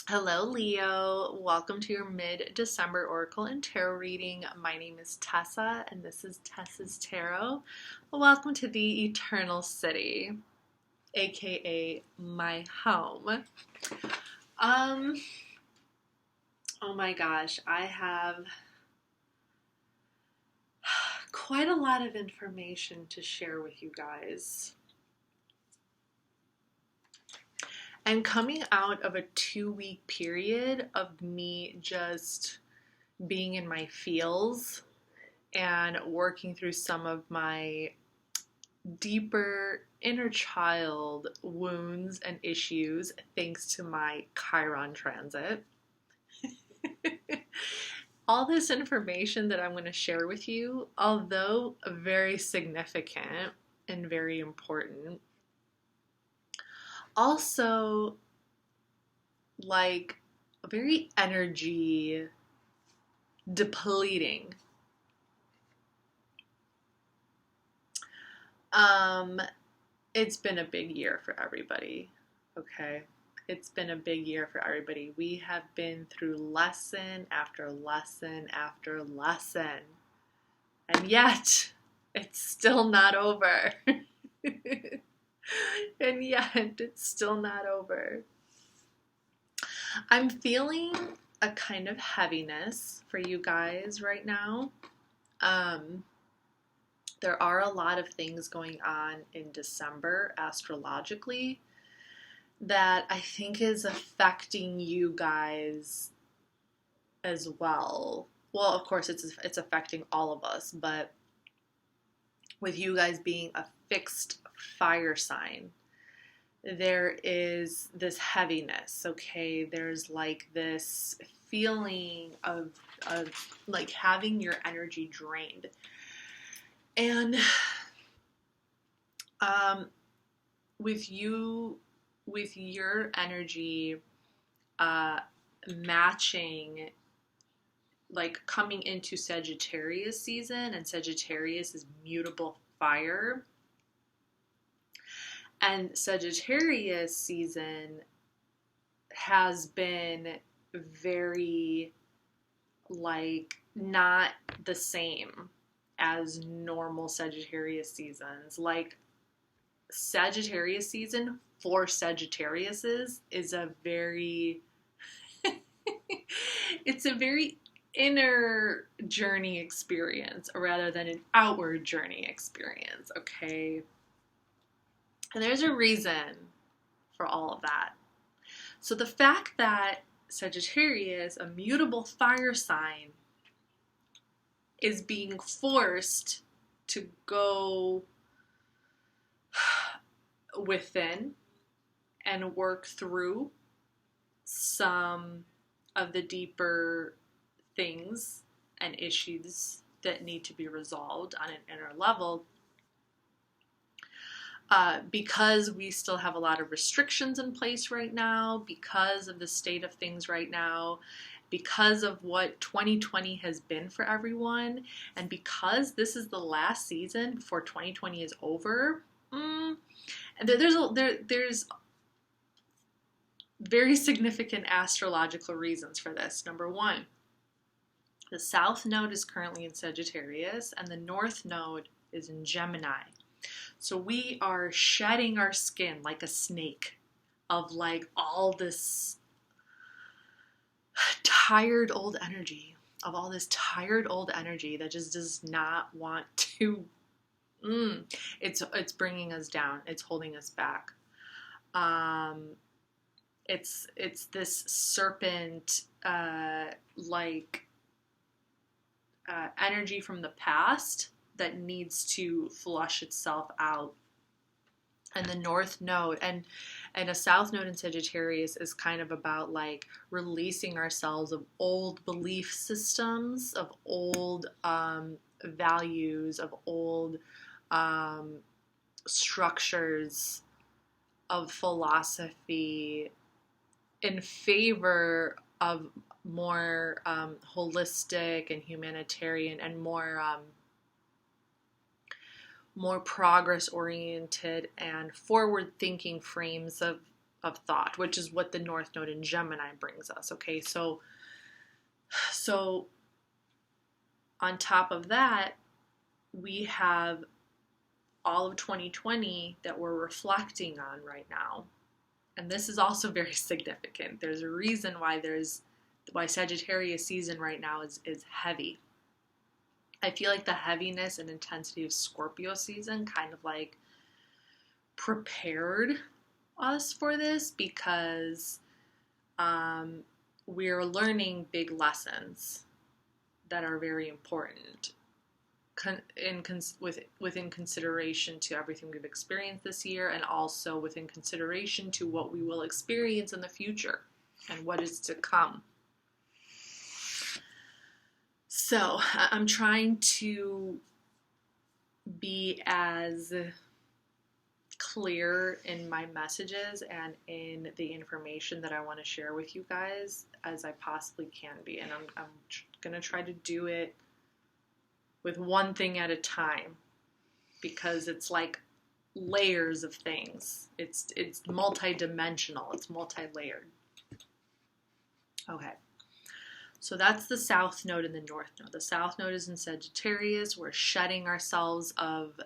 Hello, Leo. Welcome to your mid-December Oracle and Tarot reading. My name is Tessa, and this is Tessa's Tarot. Welcome to the Eternal City, aka my home. Um, oh my gosh, I have quite a lot of information to share with you guys. And coming out of a 2-week period of me just being in my feels and working through some of my deeper inner child wounds and issues thanks to my Chiron transit. All this information that I'm going to share with you, although very significant and very important, also like very energy depleting. It's been a big year for everybody, okay? It's been a big year for everybody. We have been through lesson after lesson after lesson, and yet it's still not over. And yet it's still not over. I'm feeling a kind of heaviness for you guys right now. There are a lot of things going on in December astrologically that I think is affecting you guys as well. Well, of course, it's affecting all of us, but with you guys being a fixed fire sign, there is this heaviness, okay? There's like this feeling of like having your energy drained. And with your energy matching, like coming into Sagittarius season, and Sagittarius is mutable fire. And Sagittarius season has been very, like, not the same as normal Sagittarius seasons. Like, Sagittarius season for Sagittariuses is a very it's a very inner journey experience rather than an outward journey experience, okay? And there's a reason for all of that. So the fact that Sagittarius, a mutable fire sign, is being forced to go within and work through some of the deeper things and issues that need to be resolved on an inner level, because we still have a lot of restrictions in place right now, because of the state of things right now, because of what 2020 has been for everyone, and because this is the last season before 2020 is over. And there's very significant astrological reasons for this. Number one, the South Node is currently in Sagittarius, and the North Node is in Gemini. So we are shedding our skin like a snake of like all this tired old energy, that just does not want to. It's bringing us down. It's holding us back. It's this serpent energy from the past that needs to flush itself out. And the North Node and a South Node in Sagittarius is kind of about like releasing ourselves of old belief systems, of old values, of old structures of philosophy in favor of more holistic and humanitarian and more progress-oriented and forward-thinking frames of of thought, which is what the North Node in Gemini brings us. Okay, so on top of that, we have all of 2020 that we're reflecting on right now. And this is also very significant. There's a reason why Sagittarius season right now is heavy. I feel like the heaviness and intensity of Scorpio season kind of like prepared us for this, because we're learning big lessons that are very important within consideration to everything we've experienced this year, and also within consideration to what we will experience in the future and what is to come. So I'm trying to be as clear in my messages and in the information that I want to share with you guys as I possibly can be. And I'm going to try to do it with one thing at a time, because it's like layers of things. It's multi-dimensional. It's multi-layered. Okay. So that's the South Node and the North Node. The South Node is in Sagittarius. We're shedding ourselves of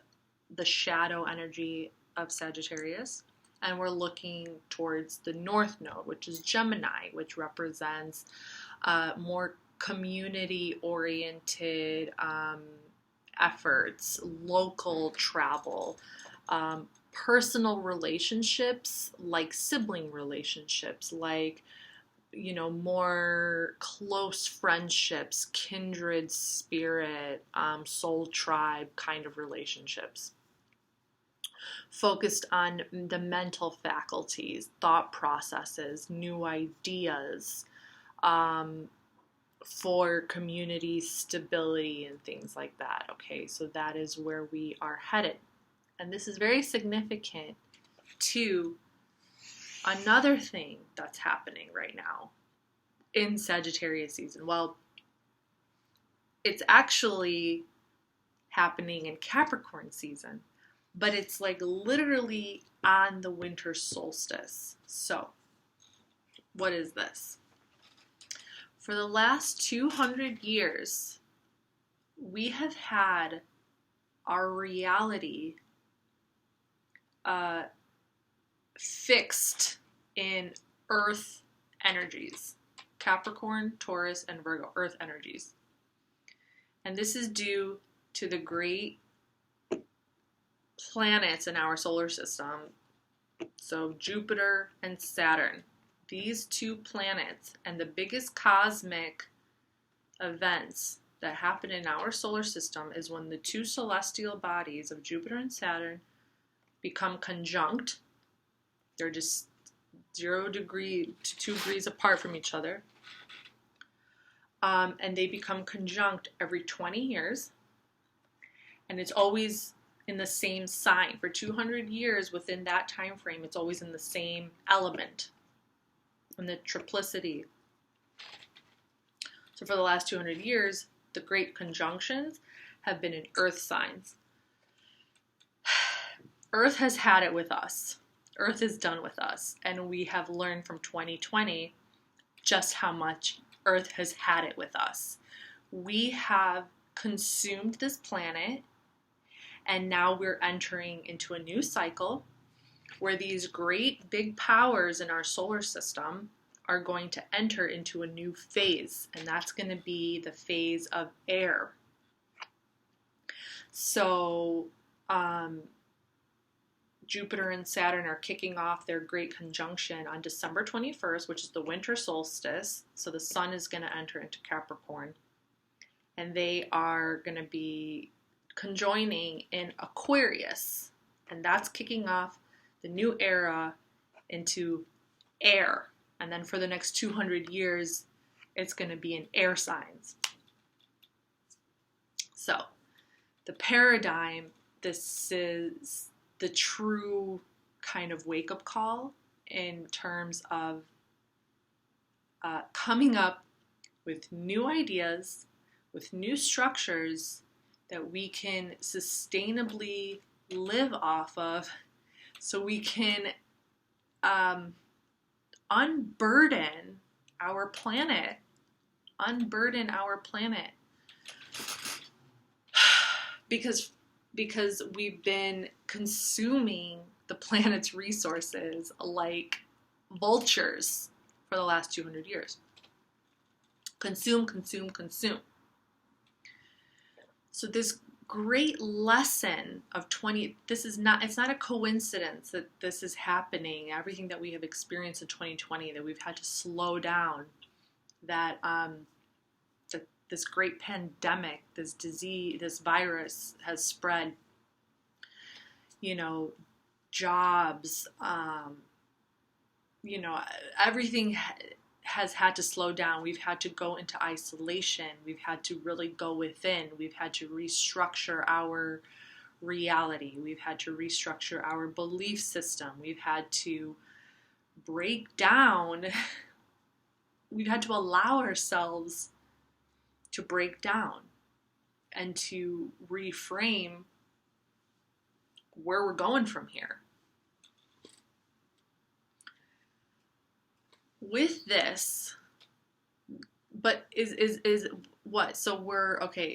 the shadow energy of Sagittarius, and we're looking towards the North Node, which is Gemini, which represents more community-oriented efforts, local travel, personal relationships, like sibling relationships, like, you know, more close friendships, kindred spirit, soul tribe kind of relationships. Focused on the mental faculties, thought processes, new ideas, for community stability and things like that. Okay, so that is where we are headed. And this is very significant to another thing that's happening right now in Sagittarius season. Well, it's actually happening in Capricorn season, but it's like literally on the winter solstice. So, what is this? For the last 200 years, we have had our reality fixed in earth energies. Capricorn, Taurus, and Virgo, earth energies. And this is due to the great planets in our solar system. So Jupiter and Saturn. These two planets, and the biggest cosmic events that happen in our solar system is when the two celestial bodies of Jupiter and Saturn become conjunct. They're just 0 degree to 2 degrees apart from each other. And they become conjunct every 20 years. And it's always in the same sign. For 200 years within that time frame, it's always in the same element. And the triplicity. So for the last 200 years, the great conjunctions have been in earth signs. Earth has had it with us. Earth is done with us. And we have learned from 2020 just how much Earth has had it with us. We have consumed this planet, and now we're entering into a new cycle where these great big powers in our solar system are going to enter into a new phase, and that's going to be the phase of air. So Jupiter and Saturn are kicking off their great conjunction on December 21st, which is the winter solstice. So the sun is going to enter into Capricorn, and they are going to be conjoining in Aquarius, and that's kicking off the new era into air. And then for the next 200 years, it's going to be in air signs. So the paradigm, this is the true kind of wake-up call in terms of coming up with new ideas, with new structures that we can sustainably live off of, so we can unburden our planet. Unburden our planet. Because we've been consuming the planet's resources like vultures for the last 200 years. Consume, consume, consume. So this great lesson of it's not a coincidence that this is happening. Everything that we have experienced in 2020, that we've had to slow down, that this great pandemic, this disease, this virus has spread, jobs, everything has had to slow down. We've had to go into isolation. We've had to really go within. We've had to restructure our reality. We've had to restructure our belief system. We've had to break down. We've had to allow ourselves to break down and to reframe where we're going from here. With this, but is what? So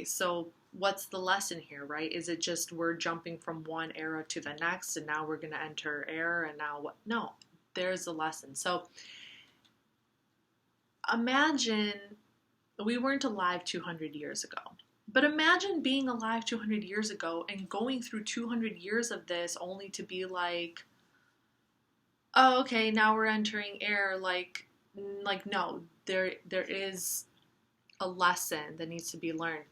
so what's the lesson here, right? Is it just we're jumping from one era to the next and now we're going to enter air and now what? No, there's a lesson. So imagine we weren't alive 200 years ago. But imagine being alive 200 years ago and going through 200 years of this only to be like, oh, okay, now we're entering air. Like no, there is a lesson that needs to be learned.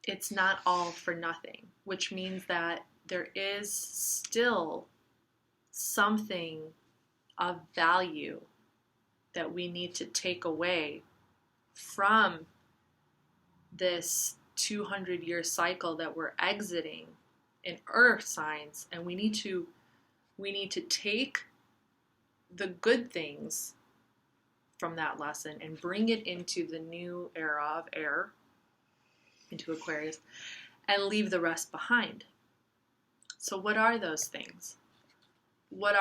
It's not all for nothing, which means that there is still something of value that we need to take away from this 200-year cycle that we're exiting in earth signs, and we need to take the good things from that lesson and bring it into the new era of air, into Aquarius, and leave the rest behind. So what are those things? What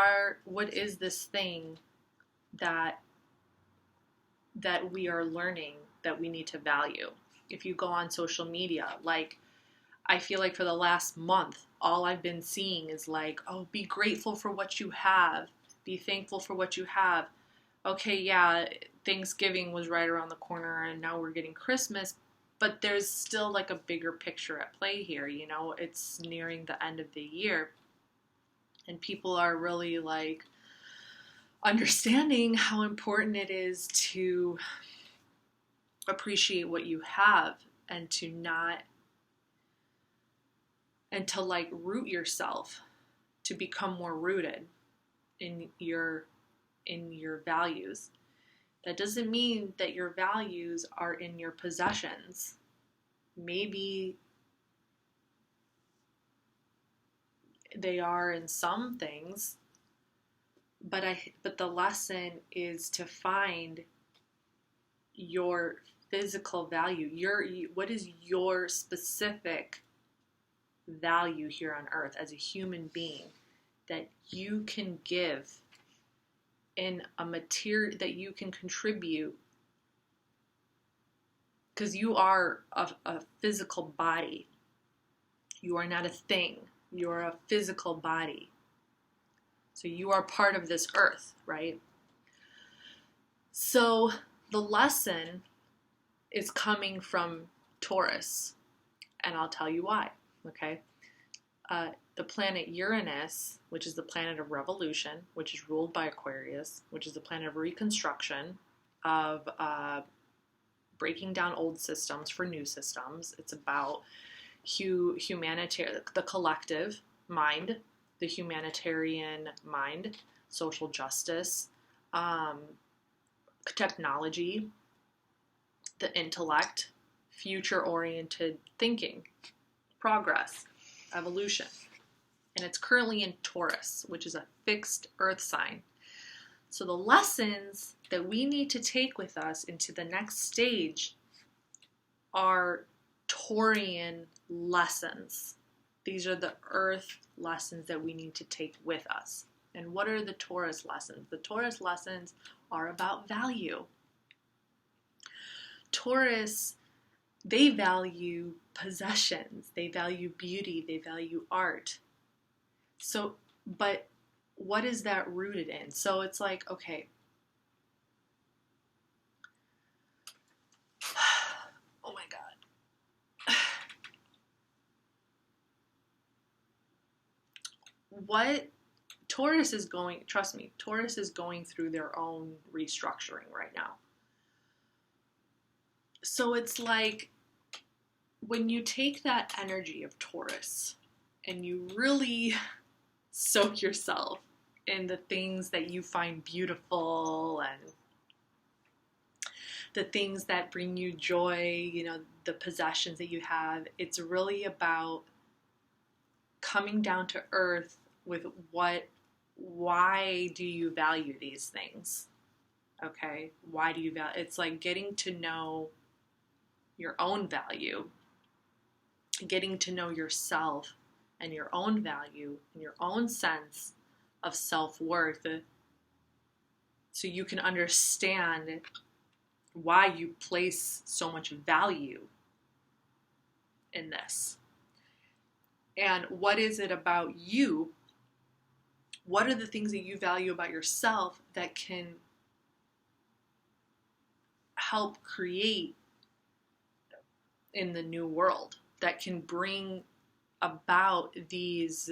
is this thing that we are learning that we need to value? If you go on social media, like I feel like for the last month, all I've been seeing is like, oh, be grateful for what you have. Be thankful for what you have. Okay, yeah, Thanksgiving was right around the corner and now we're getting Christmas, but there's still like a bigger picture at play here. It's nearing the end of the year and people are really like understanding how important it is to appreciate what you have and to like root yourself, to become more rooted in your values. That doesn't mean that your values are in your possessions. Maybe they are in some things, but the lesson is to find your physical value. What is your specific value here on earth as a human being that you can give in a material, that you can contribute, because you are a physical body. You are not a thing. You are a physical body. So you are part of this earth, right? So the lesson is coming from Taurus, and I'll tell you why, okay? The planet Uranus, which is the planet of revolution, which is ruled by Aquarius, which is the planet of reconstruction, of breaking down old systems for new systems. It's about humanitarian, the collective mind, the humanitarian mind, social justice, technology, the intellect, future-oriented thinking, progress, evolution. And it's currently in Taurus, which is a fixed earth sign. So the lessons that we need to take with us into the next stage are Taurian lessons. These are the earth lessons that we need to take with us. And what are the Taurus lessons? The Taurus lessons are about value. Taurus, they value possessions, they value beauty, they value art. So, but what is that rooted in? So it's like, okay, oh my God. What Taurus is going, trust me, Taurus is going through their own restructuring right now. So it's like when you take that energy of Taurus and you really soak yourself in the things that you find beautiful and the things that bring you joy, you know, the possessions that you have, it's really about coming down to earth with why do you value these things? Okay, why do you value? It's like getting to know your own value, getting to know yourself and your own value and your own sense of self-worth, so you can understand why you place so much value in this. And what is it about you? What are the things that you value about yourself that can help create in the new world, that can bring about these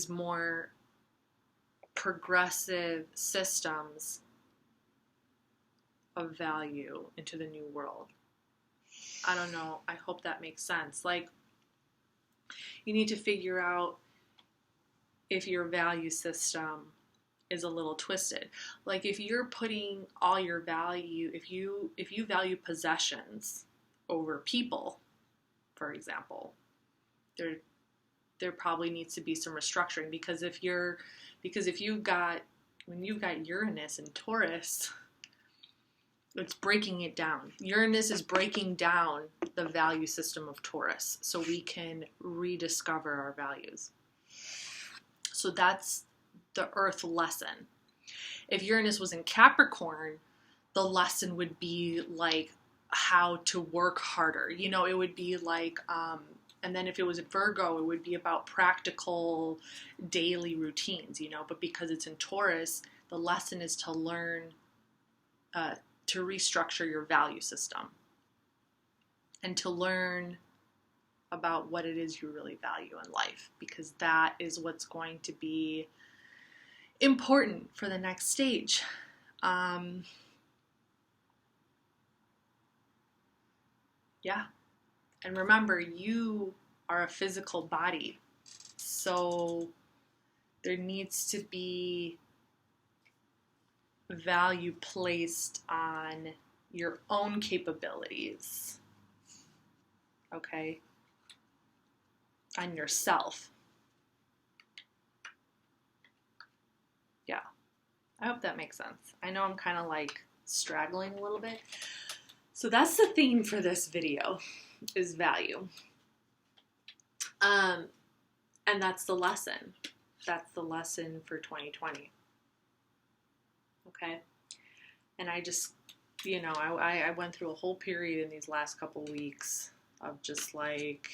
more progressive systems of value into the new world? I don't know. I hope that makes sense. Like, you need to figure out if your value system is a little twisted. Like, if you're putting all your value, if you value possessions over people, for example, there probably needs to be some restructuring, because when you've got Uranus and Taurus, it's breaking it down. Uranus is breaking down the value system of Taurus so we can rediscover our values. So that's the earth lesson. If Uranus was in Capricorn, the lesson would be like how to work harder. You know, it would be like, and then if it was in Virgo, it would be about practical daily routines, you know. But because it's in Taurus, the lesson is to learn to restructure your value system and to learn about what it is you really value in life, because that is what's going to be important for the next stage. Yeah. And remember, you are a physical body, so there needs to be value placed on your own capabilities, okay? On yourself. Yeah, I hope that makes sense. I know I'm kind of like straggling a little bit. So that's the theme for this video, is value. And that's the lesson. That's the lesson for 2020. Okay? And I just, you know, I went through a whole period in these last couple weeks of just like,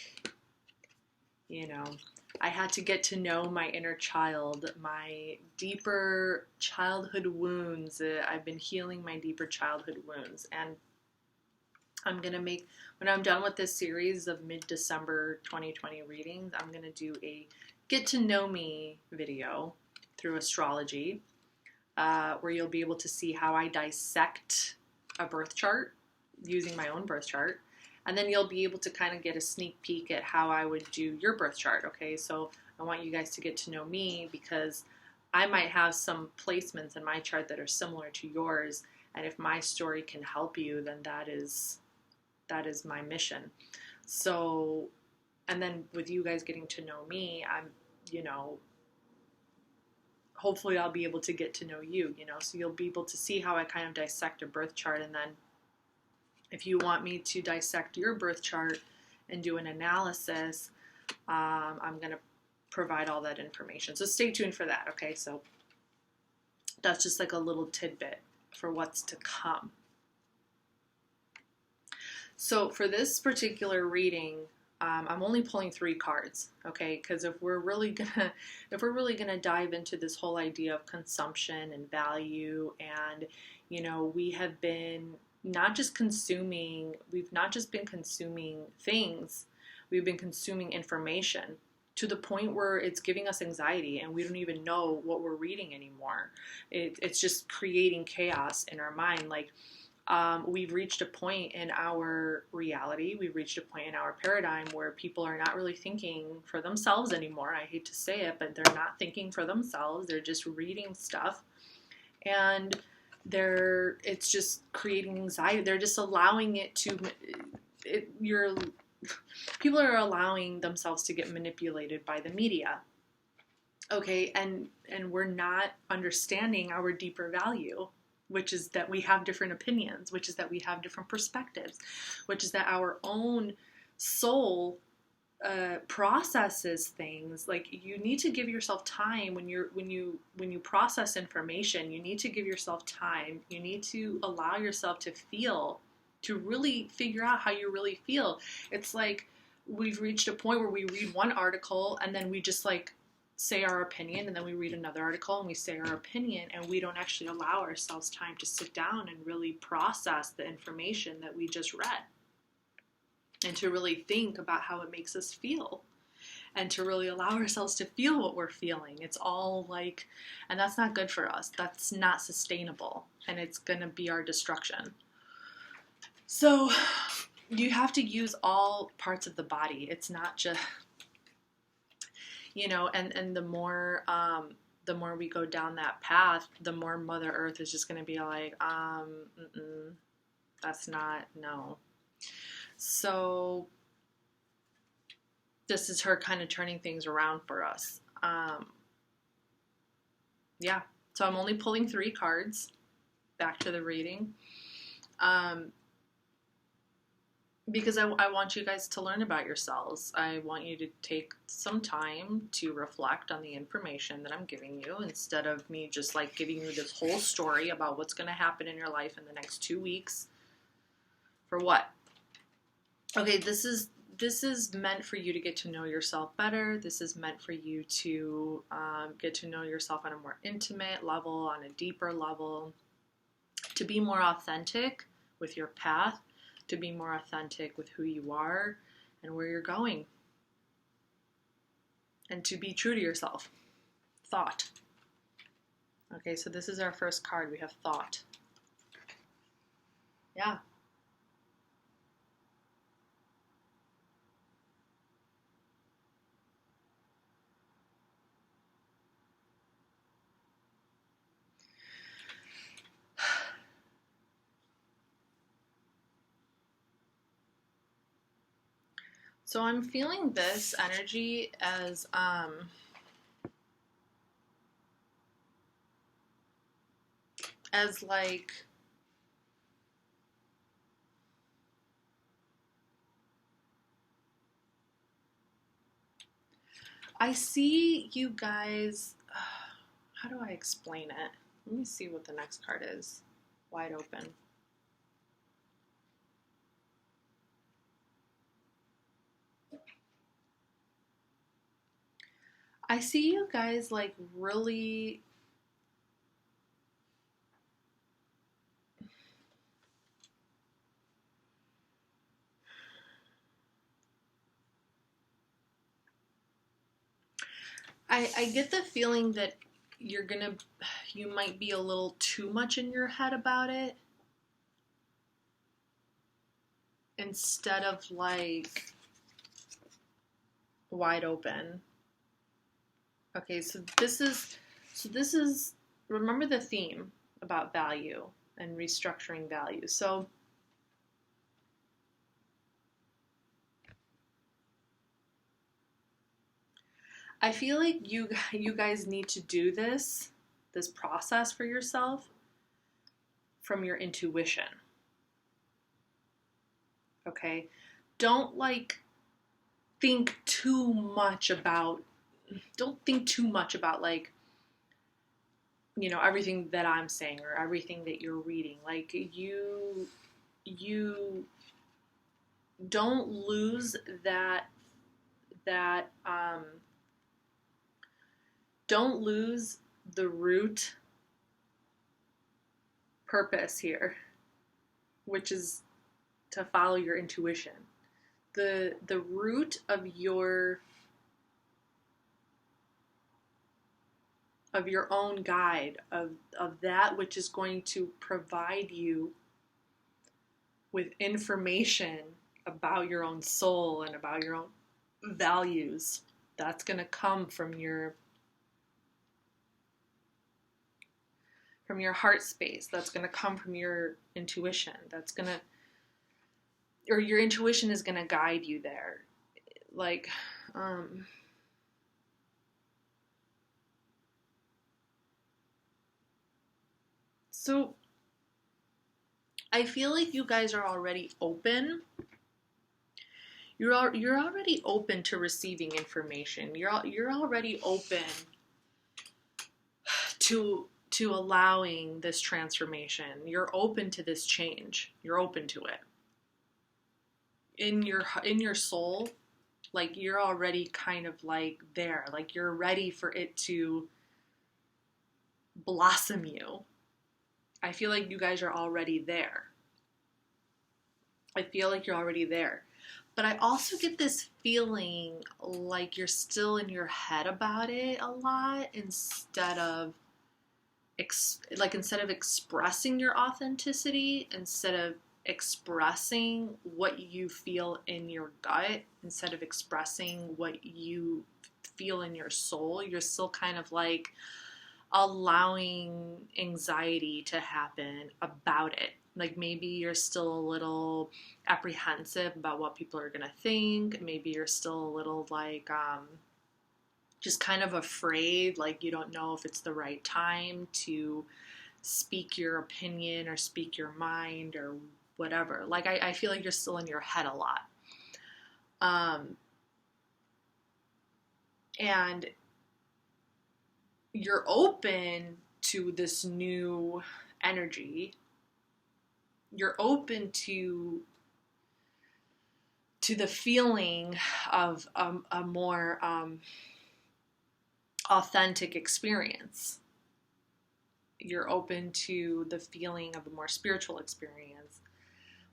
you know, I had to get to know my inner child, my deeper childhood wounds. I've been healing my deeper childhood wounds. And I'm going to make, when I'm done with this series of mid-December 2020 readings, I'm going to do a get to know me video through astrology, where you'll be able to see how I dissect a birth chart using my own birth chart. And then you'll be able to kind of get a sneak peek at how I would do your birth chart, okay? So I want you guys to get to know me, because I might have some placements in my chart that are similar to yours. And if my story can help you, then that is my mission. So, and then with you guys getting to know me, I'm, you know, hopefully I'll be able to get to know you, you know, so you'll be able to see how I kind of dissect a birth chart. And then if you want me to dissect your birth chart and do an analysis, I'm going to provide all that information. So stay tuned for that, okay? So that's just like a little tidbit for what's to come. So for this particular reading, I'm only pulling 3 cards, okay? Because if we're really gonna dive into this whole idea of consumption and value, and you know, we have been not just consuming, we've not just been consuming things, we've been consuming information to the point where it's giving us anxiety and we don't even know what we're reading anymore. It's just creating chaos in our mind. Like, we've reached a point in our reality, we've reached a point in our paradigm where people are not really thinking for themselves anymore. I hate to say it, but they're not thinking for themselves. They're just reading stuff, and it's just creating anxiety. They're just allowing it to, people are allowing themselves to get manipulated by the media. Okay, and we're not understanding our deeper value, which is that we have different opinions, which is that we have different perspectives, which is that our own soul processes things. Like, you need to give yourself time when you process information. You need to give yourself time. You need to allow yourself to feel, to really figure out how you really feel. It's like we've reached a point where we read one article and then we just like say our opinion, and then we read another article and we say our opinion, and we don't actually allow ourselves time to sit down and really process the information that we just read, and to really think about how it makes us feel, and to really allow ourselves to feel what we're feeling. It's all like, and that's not good for us. That's not sustainable, and it's gonna be our destruction. So you have to use all parts of the body. It's not just, you know, and the more we go down that path, the more Mother Earth is just going to be like, that's not, no. So this is her kind of turning things around for us. Yeah, so I'm only pulling 3 cards. Back to the reading. Because I want you guys to learn about yourselves. I want you to take some time to reflect on the information that I'm giving you, instead of me just like giving you this whole story about what's going to happen in your life in the next 2 weeks. For what? Okay, this is meant for you to get to know yourself better. This is meant for you to get to know yourself on a more intimate level, on a deeper level, to be more authentic with your path, to be more authentic with who you are and where you're going, and to be true to yourself. Thought. Okay, so this is our first card. We have thought. Yeah. So I'm feeling this energy as like, I see you guys, how do I explain it? Let me see what the next card is. Wide open. I see you guys like really I get the feeling that you might be a little too much in your head about it, instead of like wide open. Okay, so this is, remember the theme about value and restructuring value. So I feel like you guys need to do this process for yourself from your intuition. Okay? Don't like think too much about don't think too much about like, you know, everything that I'm saying or everything that you're reading. Like you don't lose that don't lose the root purpose here, which is to follow your intuition. The root of your own guide, of that which is going to provide you with information about your own soul and about your own values. That's going to come from your heart space. That's going to come from your intuition. That's going to, or your intuition is going to guide you there. Like, so I feel like you guys are already open. You're already open to receiving information. You're already open to allowing this transformation. You're open to this change. You're open to it. In your soul, like you're already kind of like there. Like you're ready for it to blossom you. I feel like you guys are already there. I feel like you're already there. But I also get this feeling like you're still in your head about it a lot instead of expressing your authenticity, instead of expressing what you feel in your gut, instead of expressing what you feel in your soul, you're still kind of like allowing anxiety to happen about it. Like maybe you're still a little apprehensive about what people are gonna think. Maybe you're still a little like just kind of afraid, like you don't know if it's the right time to speak your opinion or speak your mind or whatever. Like I feel like you're still in your head a lot. And you're open to this new energy. You're open to the feeling of a more authentic experience. You're open to the feeling of a more spiritual experience.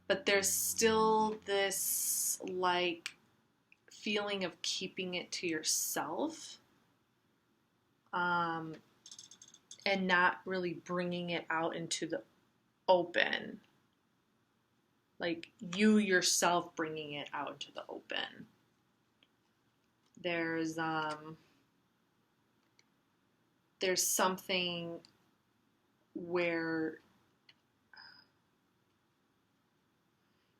But there's still this like feeling of keeping it to yourself, and not really bringing it out into the open. Like you yourself bringing it out into the open. There's something where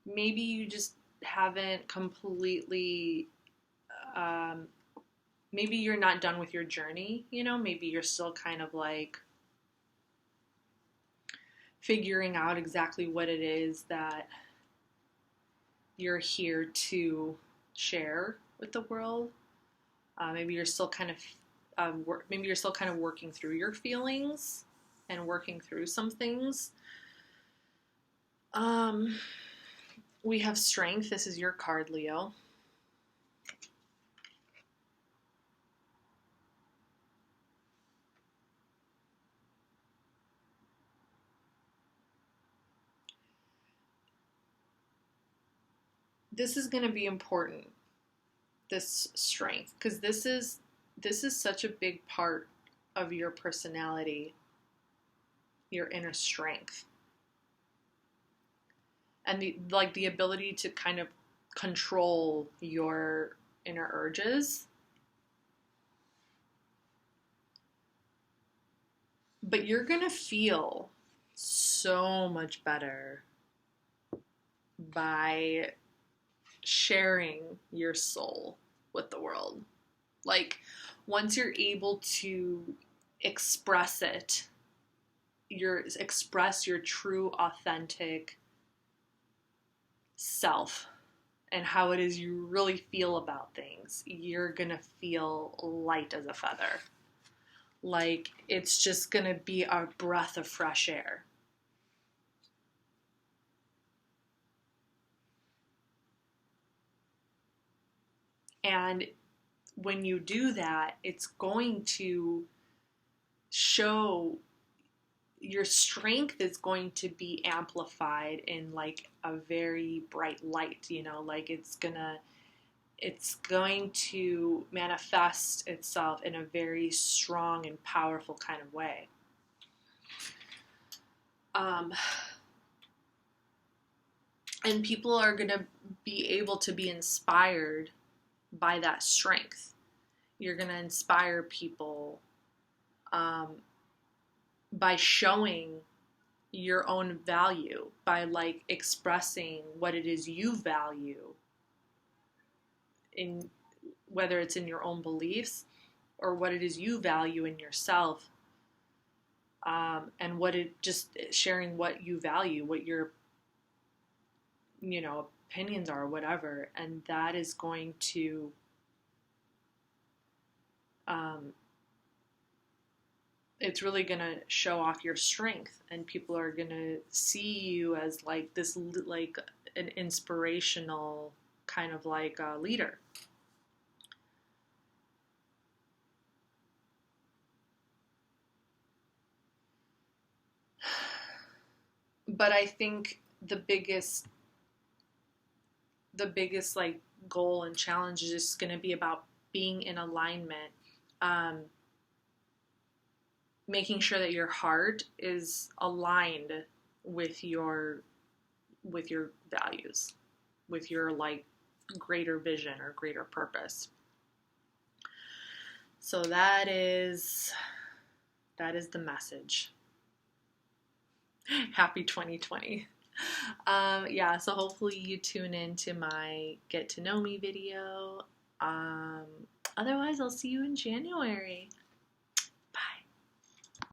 maybe you just haven't completely, maybe you're not done with your journey, you know, maybe you're still kind of like figuring out exactly what it is that you're here to share with the world. Maybe you're still kind of working through your feelings and working through some things. We have Strength. This is your card, Leo. This is going to be important, this strength, because this is such a big part of your personality, your inner strength, and the ability to kind of control your inner urges. But you're gonna feel so much better by sharing your soul with the world. Like once you're able to express it, express your true authentic self and how it is you really feel about things, you're gonna feel light as a feather. Like it's just gonna be a breath of fresh air. And when you do that, it's going to show your strength is going to be amplified in like a very bright light, you know, like it's going to manifest itself in a very strong and powerful kind of way. And people are going to be able to be inspired by that strength. You're going to inspire people by showing your own value, by like expressing what it is you value, in whether it's in your own beliefs or what it is you value in yourself, and what it just sharing what you value, what your opinions are, whatever, and that is going to it's really going to show off your strength, and people are going to see you as like this, like an inspirational kind of like a leader. But I think the biggest like goal and challenge is just going to be about being in alignment, making sure that your heart is aligned with your values, with your like greater vision or greater purpose. So that is the message. Happy 2020. Yeah, so hopefully you tune in to my get to know me video. Otherwise, I'll see you in January.